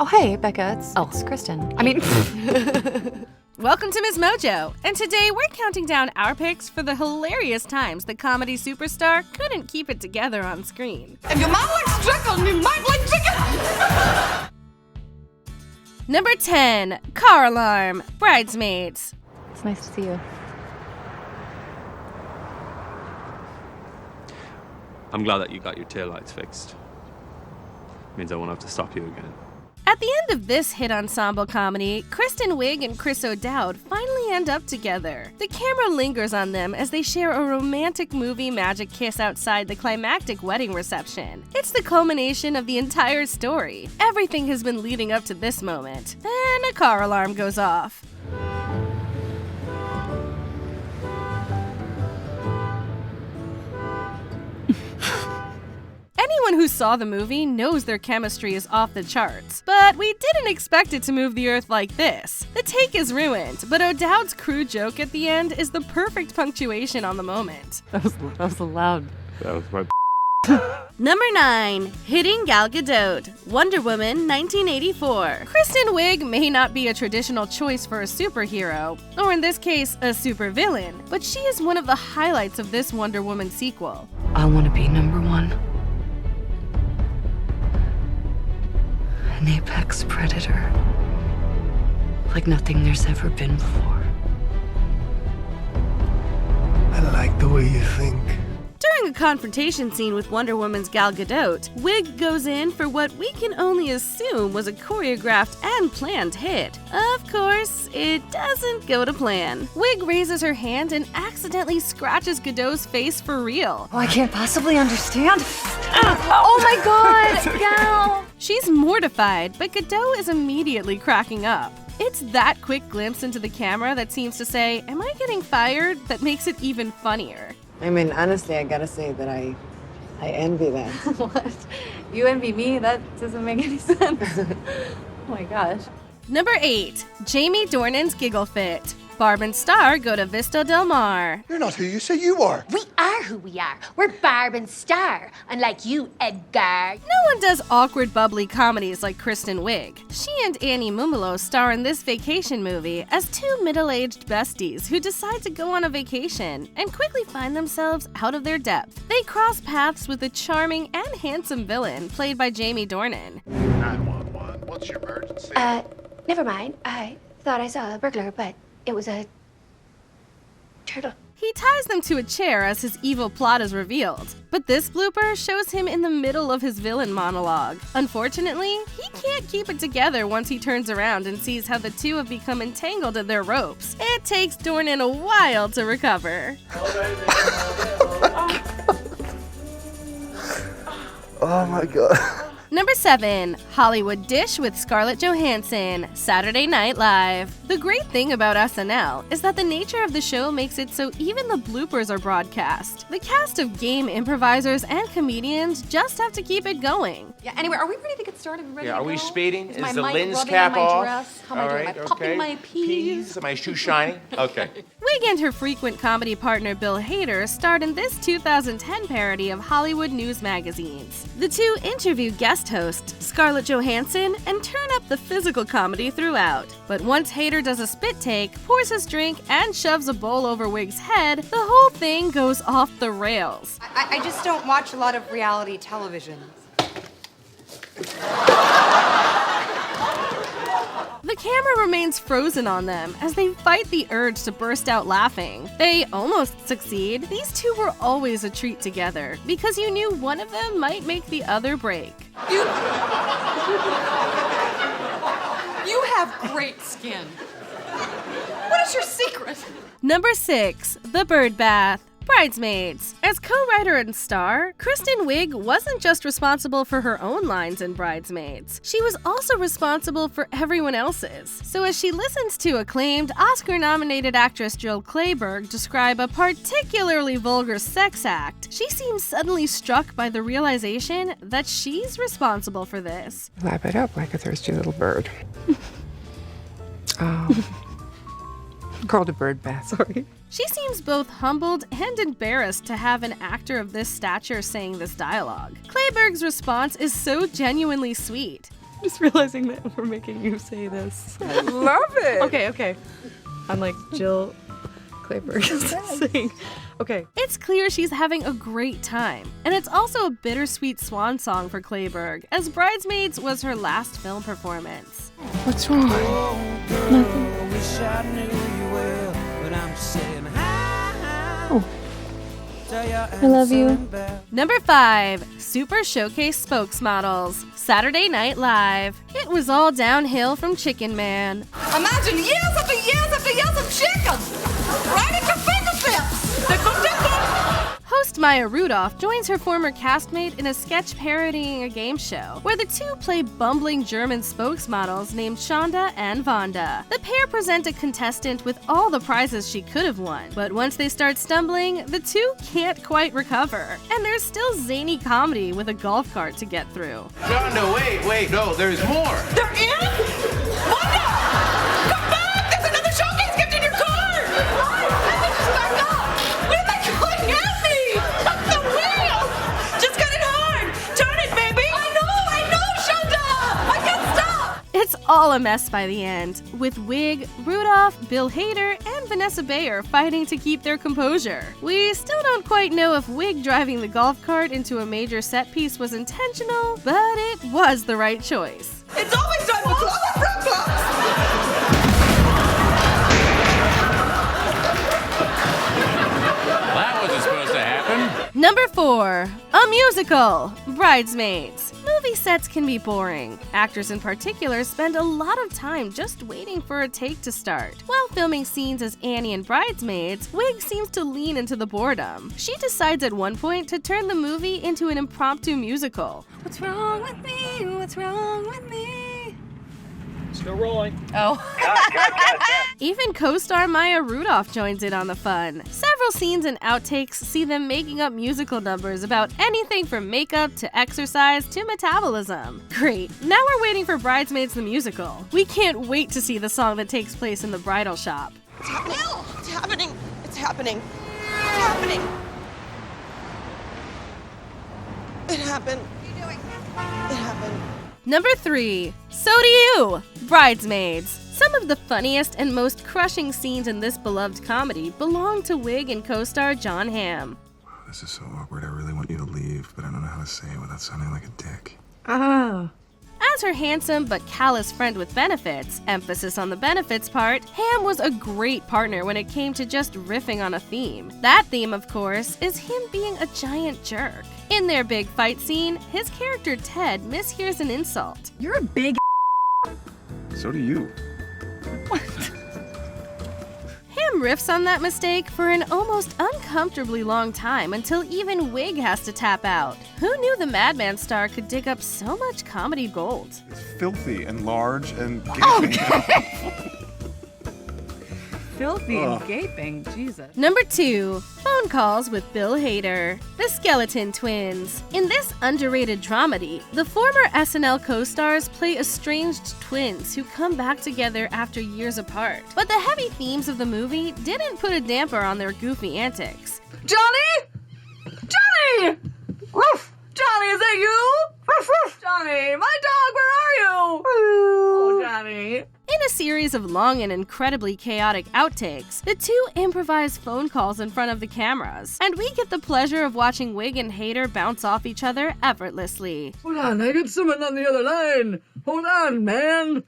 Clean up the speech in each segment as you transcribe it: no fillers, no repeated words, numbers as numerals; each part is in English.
Oh, hey, Becca. It's Kristen. Welcome to MsMojo, and today we're counting down our picks for the hilarious times the comedy superstar couldn't keep it together on screen. If your mom likes chicken, you might like chicken! Number 10, Car Alarm, Bridesmaids. It's nice to see you. I'm glad that you got your taillights fixed. Means I won't have to stop you again. At the end of this hit ensemble comedy, Kristen Wiig and Chris O'Dowd finally end up together. The camera lingers on them as they share a romantic movie magic kiss outside the climactic wedding reception. It's the culmination of the entire story. Everything has been leading up to this moment. Then a car alarm goes off. Anyone who saw the movie knows their chemistry is off the charts, but we didn't expect it to move the earth like this. The take is ruined, but O'Dowd's crude joke at the end is the perfect punctuation on the moment. That was loud. That was my Number 9, hitting Gal Gadot, Wonder Woman 1984. Kristen Wiig may not be a traditional choice for a superhero, or in this case, a supervillain, but she is one of the highlights of this Wonder Woman sequel. I want to be number one. An apex predator. Like nothing there's ever been before. I like the way you think. During a confrontation scene with Wonder Woman's Gal Gadot, Wiig goes in for what we can only assume was a choreographed and planned hit. Of course, it doesn't go to plan. Wiig raises her hand and accidentally scratches Gadot's face for real. Oh, I can't possibly understand. Oh my god, Gal! She's mortified, but Gadot is immediately cracking up. It's that quick glimpse into the camera that seems to say, "Am I getting fired?" that makes it even funnier. I mean, honestly, I gotta say that I envy that. What? You envy me? That doesn't make any sense. Oh my gosh. Number 8, Jamie Dornan's Giggle Fit. Barb and Star go to Vista Del Mar. You're not who you say you are. We are who we are. We're Barb and Star, unlike you, Edgar. No one does awkward, bubbly comedies like Kristen Wiig. She and Annie Mumolo star in this vacation movie as two middle-aged besties who decide to go on a vacation and quickly find themselves out of their depth. They cross paths with a charming and handsome villain played by Jamie Dornan. 911. What's your emergency? Never mind. I thought I saw a burglar, but it was a turtle. He ties them to a chair as his evil plot is revealed, but this blooper shows him in the middle of his villain monologue. Unfortunately, he can't keep it together once he turns around and sees how the two have become entangled in their ropes. It takes Dornan a while to recover. Oh my god. Number 7, Hollywood Dish with Scarlett Johansson, Saturday Night Live. The great thing about SNL is that the nature of the show makes it so even the bloopers are broadcast. The cast of game improvisers and comedians just have to keep it going. Yeah, anyway, are we ready to get started? Are we speeding? Is Is my the mic lens rubbing cap on my off? dress? How am I All doing? right, Am I popping okay. my peas? Are my shoes shiny? Okay. Wiig and her frequent comedy partner Bill Hader starred in this 2010 parody of Hollywood news magazines. The two interview guest host Scarlett Johansson and turn up the physical comedy throughout. But once Hader does a spit take, pours his drink, and shoves a bowl over Wiig's head, the whole thing goes off the rails. I just don't watch a lot of reality television. The camera remains frozen on them as they fight the urge to burst out laughing. They almost succeed. These two were always a treat together because you knew one of them might make the other break. You have great skin. What is your secret? Number 6, The Bird Bath. Bridesmaids. As co-writer and star, Kristen Wiig wasn't just responsible for her own lines in Bridesmaids. She was also responsible for everyone else's. So as she listens to acclaimed Oscar-nominated actress Jill Clayburgh describe a particularly vulgar sex act, she seems suddenly struck by the realization that she's responsible for this. Lap it up like a thirsty little bird. Oh. Called a bird bath, sorry. She seems both humbled and embarrassed to have an actor of this stature saying this dialogue. Clayburgh's response is so genuinely sweet. Just realizing that we're making you say this. I love it. Okay. I'm like Jill Clayburgh saying. Okay. It's clear she's having a great time, and it's also a bittersweet swan song for Clayburgh, as Bridesmaids was her last film performance. What's wrong? Nothing. Oh. I love you. Number 5, Super Showcase Spokesmodels, Saturday Night Live. It was all downhill from Chicken Man. Imagine years after years after years of chicken! Right at your fingertips! Tickle, tickle! Host Maya Rudolph joins her former castmate in a sketch parodying a game show, where the two play bumbling German spokesmodels named Shonda and Vonda. The pair present a contestant with all the prizes she could have won, but once they start stumbling, the two can't quite recover. And there's still zany comedy with a golf cart to get through. Shonda, wait, no, there's more. They're in? Wanda! Come back! There's another showcase gift in your car! I think she's back up! Where are they going at me? Up the wheel! Just cut it hard! Turn it, baby! I know, Shonda! I can't stop! It's all a mess by the end, with Wiig, Rudolph, Bill Hader, and Vanessa Bayer fighting to keep their composure. We still don't quite know if Wiig driving the golf cart into a major set piece was intentional, but it was the right choice. It's always time for close and fruit clubs! That wasn't supposed to happen. Number 4, a musical, Bridesmaids. Movie sets can be boring. Actors in particular spend a lot of time just waiting for a take to start. While filming scenes as Annie and Bridesmaids, Wiig seems to lean into the boredom. She decides at one point to turn the movie into an impromptu musical. What's wrong with me? What's wrong with me? Still rolling. Oh. Even co-star Maya Rudolph joins in on the fun. Several scenes and outtakes see them making up musical numbers about anything from makeup to exercise to metabolism. Great, now we're waiting for Bridesmaids the musical. We can't wait to see the song that takes place in the bridal shop. It's happening! It's happening! It's happening! It's happening! It happened. What are you doing? It happened. Number 3, So Do You, Bridesmaids. Some of the funniest and most crushing scenes in this beloved comedy belong to Wiig and co-star Jon Hamm. This is so awkward. I really want you to leave, but I don't know how to say it without sounding like a dick. As her handsome but callous friend with benefits, emphasis on the benefits part, Hamm was a great partner when it came to just riffing on a theme. That theme, of course, is him being a giant jerk. In their big fight scene, his character Ted mishears an insult. You're a big So do you. Hamm riffs on that mistake for an almost uncomfortably long time until even Wiig has to tap out. Who knew the Madman star could dig up so much comedy gold? It's filthy and large and filthy and gaping. Jesus. Number 2, Phone Calls with Bill Hader, the Skeleton Twins. In this underrated dramedy, the former SNL co-stars play estranged twins who come back together after years apart. But the heavy themes of the movie didn't put a damper on their goofy antics. Johnny! Johnny! Woof! Johnny, is that you? Woof, woof. Johnny, my dog, where are you? Oh, Johnny. In a series of long and incredibly chaotic outtakes, the two improvise phone calls in front of the cameras, and we get the pleasure of watching Wiig and Hader bounce off each other effortlessly. Hold on, I got someone on the other line. Hold on, man.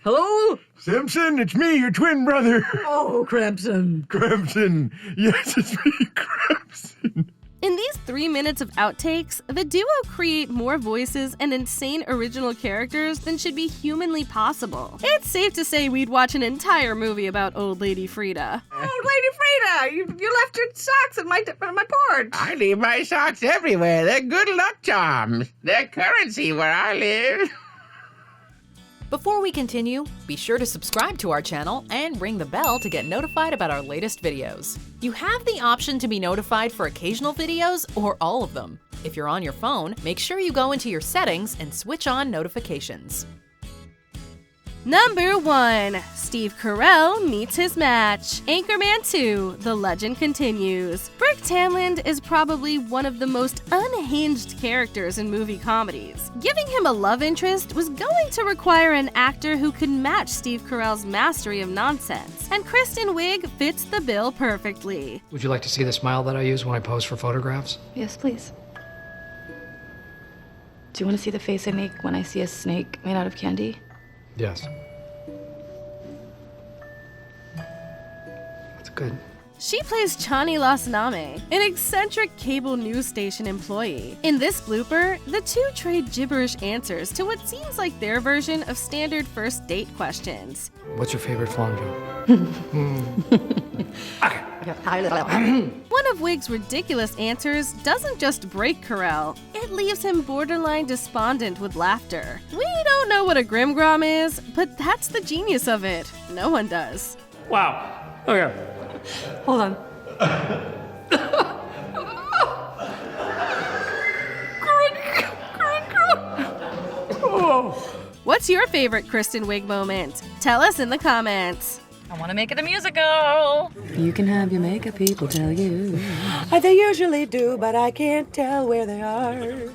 Hello? Simpson, it's me, your twin brother. Oh, Crampson. Crampson. Yes, it's me, Crampson. In these 3 minutes of outtakes, the duo create more voices and insane original characters than should be humanly possible. It's safe to say we'd watch an entire movie about Old Lady Frida. Oh, Lady Frida, you left your socks on my porch. I leave my socks everywhere. They're good luck charms. They're currency where I live. Before we continue, be sure to subscribe to our channel and ring the bell to get notified about our latest videos. You have the option to be notified for occasional videos or all of them. If you're on your phone, make sure you go into your settings and switch on notifications. Number 1. Steve Carell meets his match. Anchorman 2, The Legend Continues. Brick Tamland is probably one of the most unhinged characters in movie comedies. Giving him a love interest was going to require an actor who could match Steve Carell's mastery of nonsense, and Kristen Wiig fits the bill perfectly. Would you like to see the smile that I use when I pose for photographs? Yes, please. Do you want to see the face I make when I see a snake made out of candy? Yes. That's good. She plays Chani Lasname, an eccentric cable news station employee. In this blooper, the two trade gibberish answers to what seems like their version of standard first date questions. What's your favorite flan joke? One of Wiig's ridiculous answers doesn't just break Carell, it leaves him borderline despondent with laughter. We don't know what a Grimgrom is, but that's the genius of it. No one does. Wow. Okay. Hold on. What's your favorite Kristen Wiig moment? Tell us in the comments. I want to make it a musical. You can have your makeup people tell you. They usually do, but I can't tell where they are.